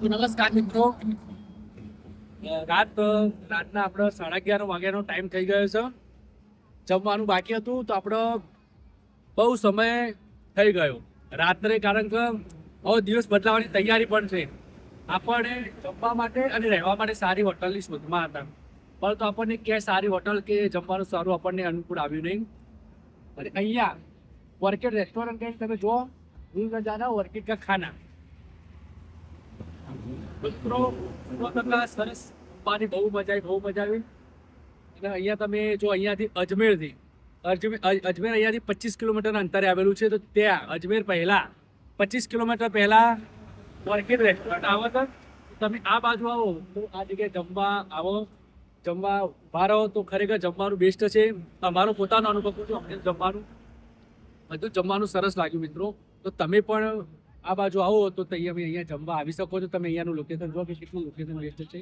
નમસ્કાર મિત્રો, રાતના આપણે 11:30 વાગ્યાનો ટાઈમ થઈ ગયો છે. જમવાનું બાકી હતું તો આપણે બહુ સમય થઈ ગયો રાત્રે, કારણ કે હવે દિવસ બદલાવાની તૈયારી પણ છે. આપણે જમવા માટે અને રહેવા માટે સારી હોટલની શોધમાં હતા, પરંતુ આપણને ક્યાંય સારી હોટલ કે જમવાનું સારું આપણને અનુકૂળ આવ્યું નહીં. અને અહીંયા ઓર્કિડ રેસ્ટોરન્ટ કંઈક તમે જો જાના ઓર્કિડ કા ખાના મિત્રો, સરસ જમવાની બહુ મજા આવી. અને અહીંયા તમે જો અહીંયાથી અજમેર અહીંયાથી 25 કિલોમીટર અંતરે આવેલું છે. તો ત્યાં અજમેર પહેલા 25 કિલોમીટર પહેલા ઓર્કિડ રેસ્ટોરન્ટ આવો તો તમે આ બાજુ આવો તો આ જગ્યાએ જમવા ઉભા રહો તો ખરેખર જમવાનું બેસ્ટ છે. અમારો પોતાનો અનુભવ છે, અમને જમવાનું બધું જમવાનું સરસ લાગ્યું મિત્રો. તો તમે પણ આ બાજુ આવો તો અહીંયા જમવા આવી શકો છો. તમે અહીંયાનું લોકેશન જો કે કેટલું લોકેશન બેસ્ટ છે.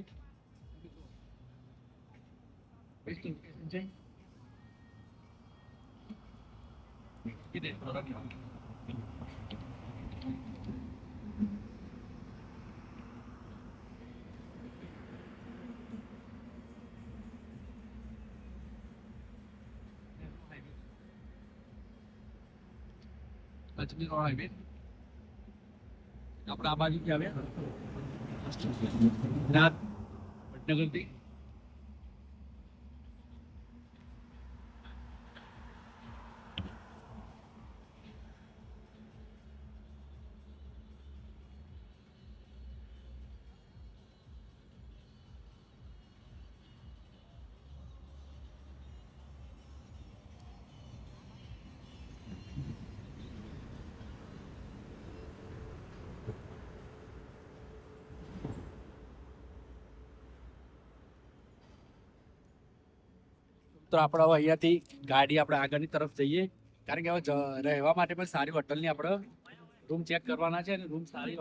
અજમેર હાઈવે આપણે આ બાજુથી આવ્યા વડનગરથી. તો આપણે હવે અહીંયાથી ગાડી આપણે આગળની તરફ જઈએ, કારણ કે હવે રહેવા માટે પણ સારી હોટલની આપણે રૂમ ચેક કરવાના છે. અને રૂમ સારી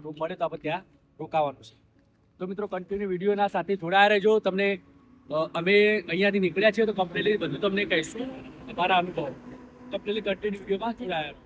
રૂમ મળે તો આપણે ત્યાં રોકાવાનું છે. તો મિત્રો કન્ટિન્યુ વિડીયોના સાથે જોડાયા રહેજો. તમને અમે અહીંયાથી નીકળ્યા છીએ તો કમ્પ્લીટલી બધું તમને કહીશું, અમારા અનુભવ કમ્પ્લીટલી કન્ટિન્યુ વિડીયોમાં જોડાયા.